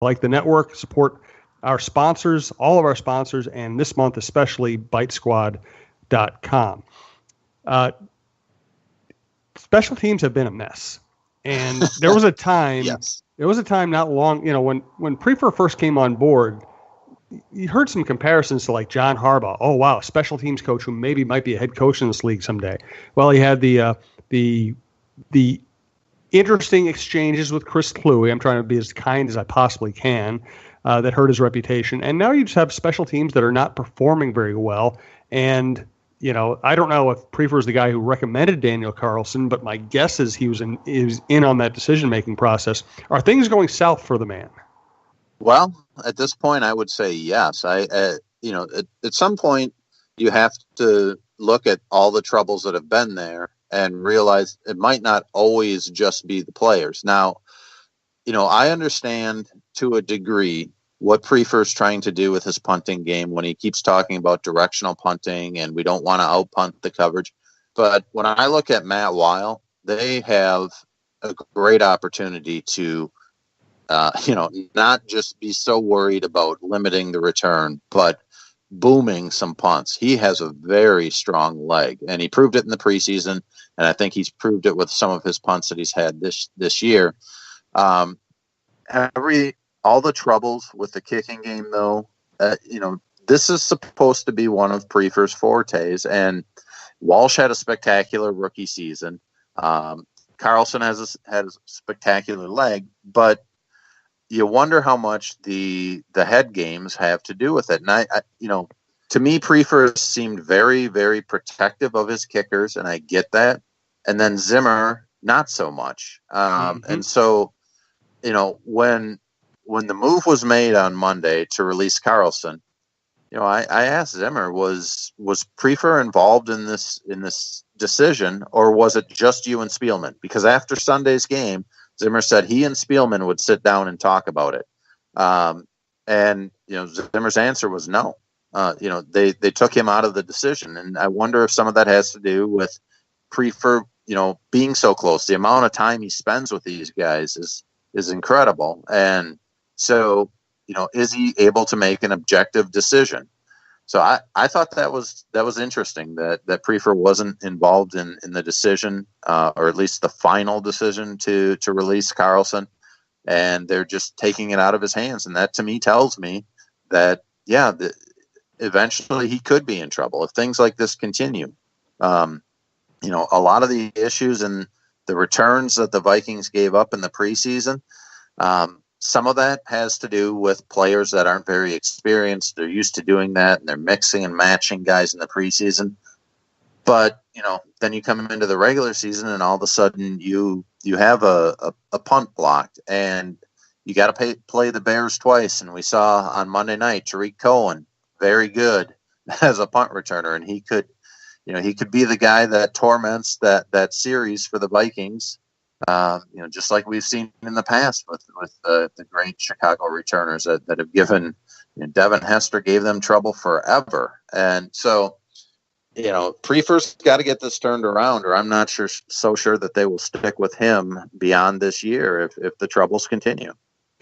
like the network, support our sponsors, all of our sponsors, and this month especially bitesquad.com. Special teams have been a mess. And there was a time, Yes. Not long, when Prefer first came on board, you heard some comparisons to like John Harbaugh. Oh, wow, special teams coach who maybe might be a head coach in this league someday. Well, he had the interesting exchanges with Chris Kluwe. I'm trying to be as kind as I possibly can. That hurt his reputation. And now you just have special teams that are not performing very well. And, I don't know if Prefer is the guy who recommended Daniel Carlson, but my guess is he was in on that decision-making process. Are things going south for the man? Well, at this point, I would say yes. At some point, you have to look at all the troubles that have been there and realize it might not always just be the players. Now, I understand to a degree what Prefer's trying to do with his punting game when he keeps talking about directional punting and we don't want to out-punt the coverage. But when I look at Matt Weil, they have a great opportunity to not just be so worried about limiting the return, but booming some punts. He has a very strong leg, and he proved it in the preseason, and I think he's proved it with some of his punts that he's had this year. All the troubles with the kicking game, though, this is supposed to be one of Prefer's fortes, and Walsh had a spectacular rookie season. Carlson had a spectacular leg, but you wonder how much the head games have to do with it. And I to me, Prefer seemed very, very protective of his kickers, and I get that. And then Zimmer, not so much. And so, when the move was made on Monday to release Carlson, I asked Zimmer, was Prefer involved in this decision, or was it just you and Spielman? Because after Sunday's game, Zimmer said he and Spielman would sit down and talk about it. And Zimmer's answer was no. They took him out of the decision. And I wonder if some of that has to do with Prefer, being so close. The amount of time he spends with these guys is incredible. And so, is he able to make an objective decision? So I thought that was interesting that Prefer wasn't involved in the decision, or at least the final decision to release Carlson, and they're just taking it out of his hands. And that to me tells me that eventually he could be in trouble if things like this continue. A lot of the issues and the returns that the Vikings gave up in the preseason. Some of that has to do with players that aren't very experienced. They're used to doing that, and they're mixing and matching guys in the preseason. But, then you come into the regular season, and all of a sudden you have a punt blocked, and you got to play the Bears twice. And we saw on Monday night, Tariq Cohen, very good as a punt returner, and he could be the guy that torments that series for the Vikings. Just like we've seen in the past with the great Chicago returners that have given, Devin Hester gave them trouble forever. And so, Prefer's got to get this turned around, or I'm not so sure that they will stick with him beyond this year if the troubles continue.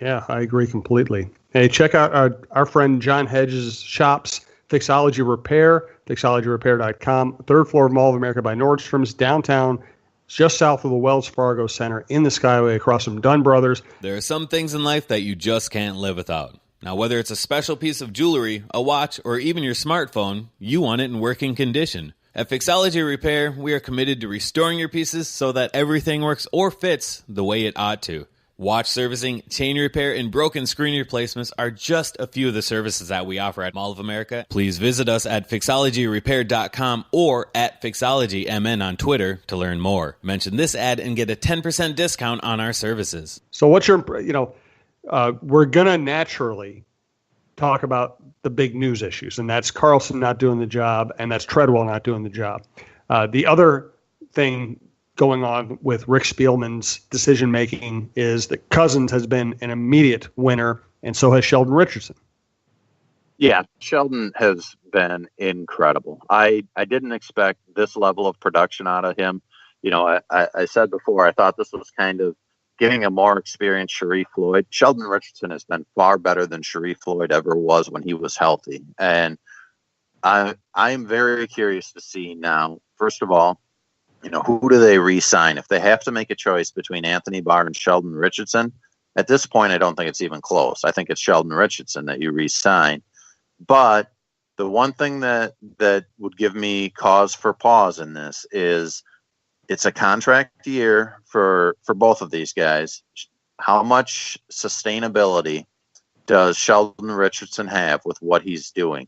Yeah, I agree completely. Hey, check out our friend John Hedges' shops, Fixology Repair, fixologyrepair.com, third floor of Mall of America by Nordstrom's, downtown, just south of the Wells Fargo Center in the Skyway across from Dunn Brothers. There are some things in life that you just can't live without. Now, whether it's a special piece of jewelry, a watch, or even your smartphone, you want it in working condition. At Fixology Repair, we are committed to restoring your pieces so that everything works or fits the way it ought to. Watch servicing, chain repair, and broken screen replacements are just a few of the services that we offer at Mall of America. Please visit us at fixologyrepair.com or at fixologymn on Twitter to learn more. Mention this ad and get a 10% discount on our services. So what's your, we're going to naturally talk about the big news issues, and that's Carlson not doing the job, and that's Treadwell not doing the job. The other thing going on with Rick Spielman's decision-making is that Cousins has been an immediate winner, and so has Sheldon Richardson. Yeah, Sheldon has been incredible. I didn't expect this level of production out of him. I said before, I thought this was kind of getting a more experienced Sharif Floyd. Sheldon Richardson has been far better than Sharif Floyd ever was when he was healthy. And I'm very curious to see now, first of all, who do they re-sign? If they have to make a choice between Anthony Barr and Sheldon Richardson, at this point, I don't think it's even close. I think it's Sheldon Richardson that you re-sign. But the one thing that would give me cause for pause in this is it's a contract year for both of these guys. How much sustainability does Sheldon Richardson have with what he's doing?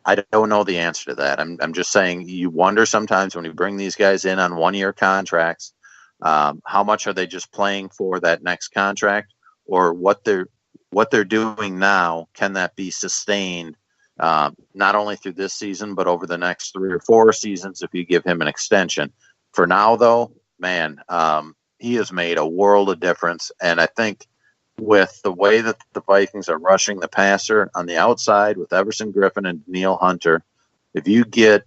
I don't know the answer to that. I'm just saying you wonder sometimes when you bring these guys in on 1-year contracts, how much are they just playing for that next contract, or what they're doing now, can that be sustained not only through this season but over the next 3 or 4 seasons if you give him an extension. For now, though, man, he has made a world of difference, and I think with the way that the Vikings are rushing the passer on the outside with Everson Griffin and Danielle Hunter, if you get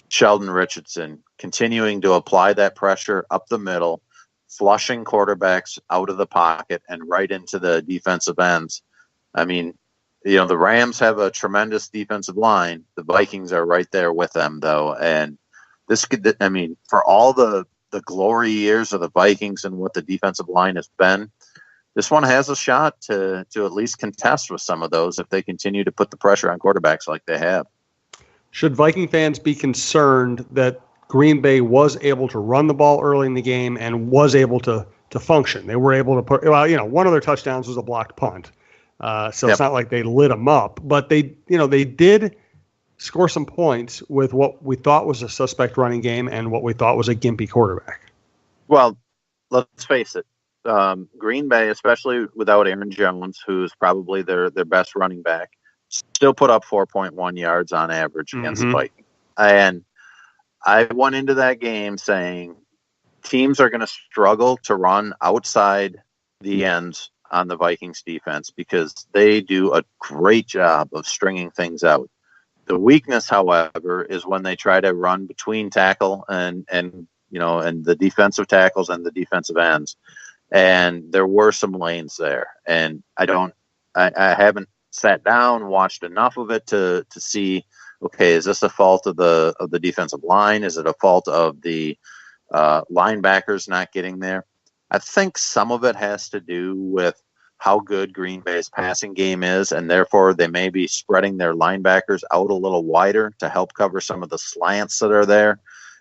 Sheldon Richardson continuing to apply that pressure up the middle, flushing quarterbacks out of the pocket and right into the defensive ends. I mean, the Rams have a tremendous defensive line. The Vikings are right there with them, though. And this could, for all the glory years of the Vikings and what the defensive line has been, this one has a shot to at least contest with some of those if they continue to put the pressure on quarterbacks like they have. Should Viking fans be concerned that Green Bay was able to run the ball early in the game and was able to function? They were able to put, one of their touchdowns was a blocked punt. So It's not like they lit them up, but they did score some points with what we thought was a suspect running game and what we thought was a gimpy quarterback. Well, let's face it. Green Bay, especially without Aaron Jones, who's probably their best running back, still put up 4.1 yards on average against the Vikings. And I went into that game saying teams are going to struggle to run outside the ends on the Vikings defense because they do a great job of stringing things out. The weakness, however, is when they try to run between tackle and the defensive tackles and the defensive ends. And there were some lanes there, and I haven't sat down, watched enough of it to see, okay, is this a fault of the defensive line? Is it a fault of the linebackers not getting there? I think some of it has to do with how good Green Bay's passing game is, and therefore they may be spreading their linebackers out a little wider to help cover some of the slants that are there,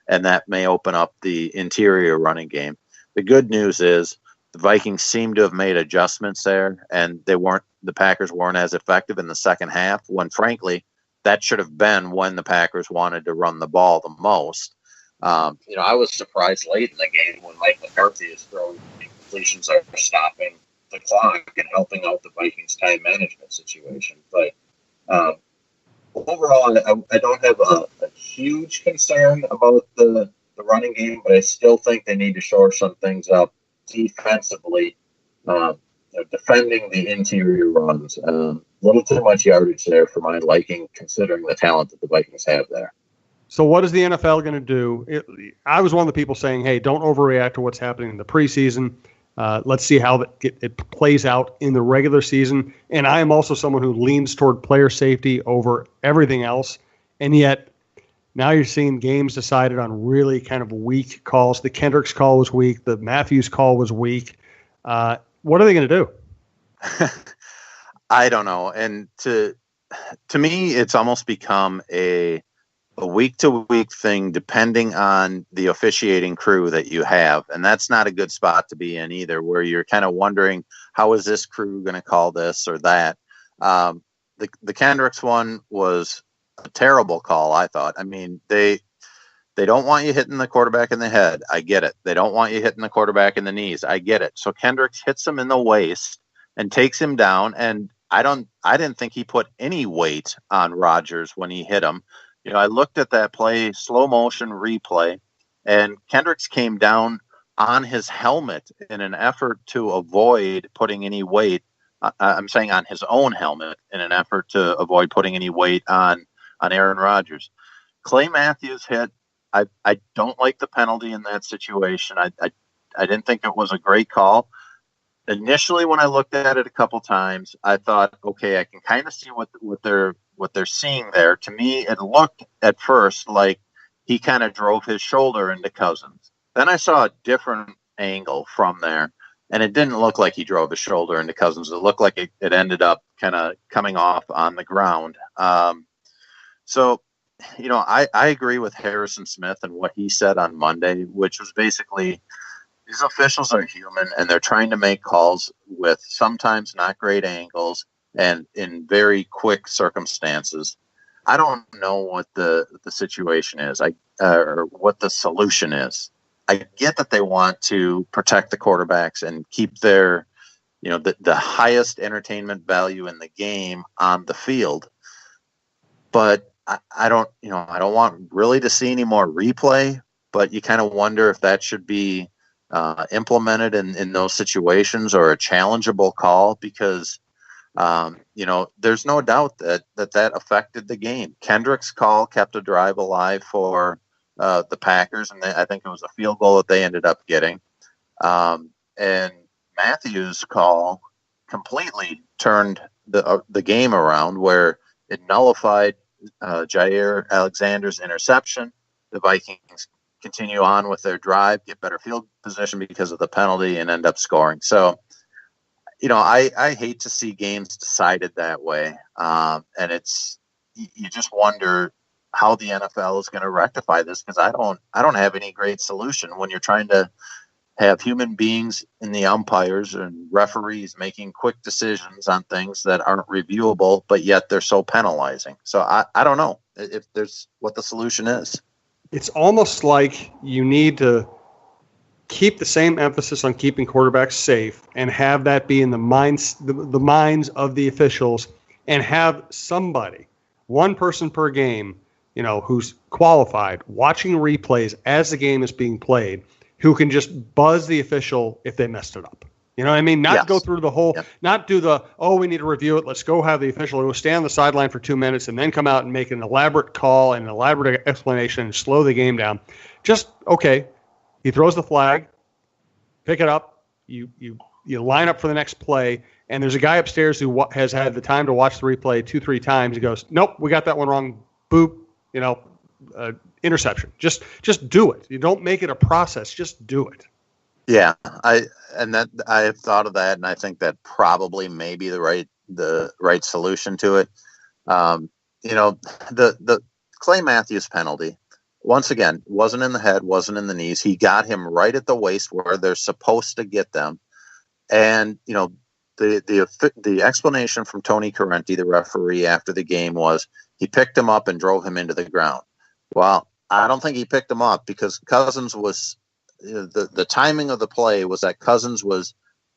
and that may open up the interior running game. The good news is the Vikings seem to have made adjustments there, and the Packers weren't as effective in the second half when, frankly, that should have been when the Packers wanted to run the ball the most. I was surprised late in the game when Mike McCarthy is throwing completions are stopping the clock and helping out the Vikings' time management situation. But overall, I don't have a huge concern about the running game, but I still think they need to shore some things up defensively, defending the interior runs. A little too much yardage there for my liking, considering the talent that the Vikings have there. So what is the NFL going to do? I was one of the people saying, hey, don't overreact to what's happening in the preseason. Let's see how it plays out in the regular season. And I am also someone who leans toward player safety over everything else. And yet now you're seeing games decided on really kind of weak calls. The Kendricks call was weak. The Matthews call was weak. What are they going to do? I don't know. And to me, it's almost become a week-to-week thing depending on the officiating crew that you have. And that's not a good spot to be in either, where you're kind of wondering, how is this crew going to call this or that? The Kendricks one was a terrible call, I thought. I mean, they don't want you hitting the quarterback in the head. I get it. They don't want you hitting the quarterback in the knees. I get it. So Kendricks hits him in the waist and takes him down. And I didn't think he put any weight on Rodgers when he hit him. I looked at that play, slow motion replay, and Kendricks came down on his helmet in an effort to avoid putting any weight. I'm saying on his own helmet in an effort to avoid putting any weight on Aaron Rodgers. Clay Matthews hit. I don't like the penalty in that situation. I didn't think it was a great call. initially, when I looked at it a couple times, I thought, okay, I can kind of see what they're seeing there. To me, it looked at first like he kind of drove his shoulder into Cousins. Then I saw a different angle from there, and it didn't look like he drove his shoulder into Cousins. It looked like it ended up kind of coming off on the ground. So, I agree with Harrison Smith and what he said on Monday, which was basically, these officials are human, and they're trying to make calls with sometimes not great angles and in very quick circumstances. I don't know what the situation is, or what the solution is. I get that they want to protect the quarterbacks and keep their, the highest entertainment value in the game on the field, but I don't want really to see any more replay. But you kind of wonder if that should be implemented in those situations, or a challengeable call, because there's no doubt that affected the game. Kendrick's call kept a drive alive for the Packers, and I think it was a field goal that they ended up getting. And Matthews' call completely turned the game around, where it nullified Jair Alexander's interception. The Vikings continue on with their drive, get better field position because of the penalty, and end up scoring. So, I hate to see games decided that way. And you just wonder how the NFL is going to rectify this, because I don't have any great solution when you're trying to have human beings in the umpires and referees making quick decisions on things that aren't reviewable, but yet they're so penalizing. So I don't know if there's what the solution is. It's almost like you need to keep the same emphasis on keeping quarterbacks safe and have that be in the minds of the officials, and have somebody, one person per game, who's qualified, watching replays as the game is being played, who can just buzz the official if they messed it up. You know what I mean? Not go through the whole, not do the, we need to review it. Let's go have the official who stand on the sideline for 2 minutes and then come out and make an elaborate call and an elaborate explanation and slow the game down. Just, okay, he throws the flag, pick it up, you line up for the next play, and there's a guy upstairs who has had the time to watch the replay 2-3 times. He goes, nope, we got that one wrong. Boop, interception. Just do it. You don't make it a process. Just do it. Yeah, I have thought of that, and I think that probably may be the right solution to it. The Clay Matthews penalty, once again, wasn't in the head, wasn't in the knees. He got him right at the waist where they're supposed to get them. And the explanation from Tony Correnti, the referee, after the game was he picked him up and drove him into the ground. Well, I don't think he picked him up, because Cousins was the timing of the play was that Cousins was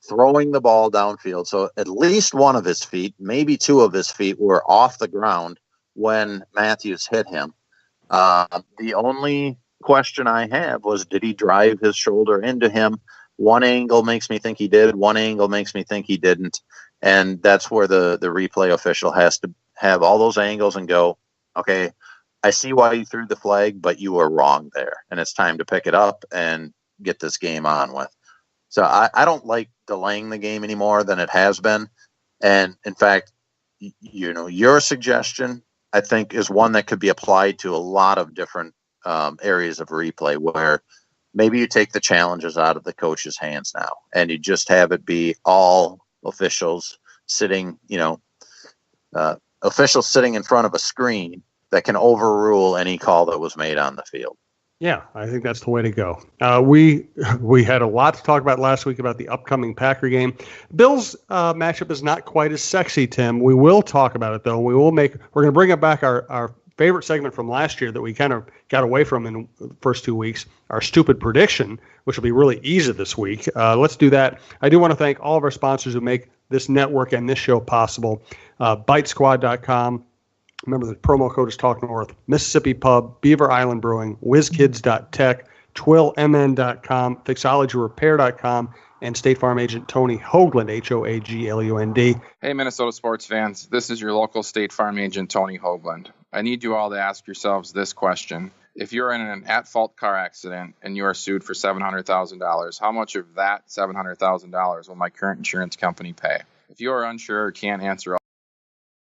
throwing the ball downfield. So at least one of his feet, maybe two of his feet, were off the ground when Matthews hit him. The only question I have was, did he drive his shoulder into him? One angle makes me think he did. One angle makes me think he didn't. And that's where the replay official has to have all those angles and go, okay, I see why you threw the flag, but you were wrong there. And it's time to pick it up and get this game on with. So I don't like delaying the game any more than it has been. And in fact, your suggestion, I think, is one that could be applied to a lot of different areas of replay, where maybe you take the challenges out of the coach's hands now, and you just have it be all officials sitting, officials sitting in front of a screen that can overrule any call that was made on the field. Yeah, I think that's the way to go. We had a lot to talk about last week about the upcoming Packer game. Bills matchup is not quite as sexy, Tim. We will talk about it, though. We're going to bring it back our favorite segment from last year that we kind of got away from in the first 2 weeks, our stupid prediction, which will be really easy this week. Let's do that. I do want to thank all of our sponsors who make this network and this show possible. BiteSquad.com. Remember, the promo code is Talk North. Mississippi Pub, Beaver Island Brewing, WizKids.tech, TwillMN.com, FixologyRepair.com, and State Farm agent Tony Hoagland, Hoaglund. Hey, Minnesota sports fans. This is your local State Farm agent, Tony Hoagland. I need you all to ask yourselves this question. if you're in an at-fault car accident and you are sued for $700,000, how much of that $700,000 will my current insurance company pay? If you are unsure or can't answer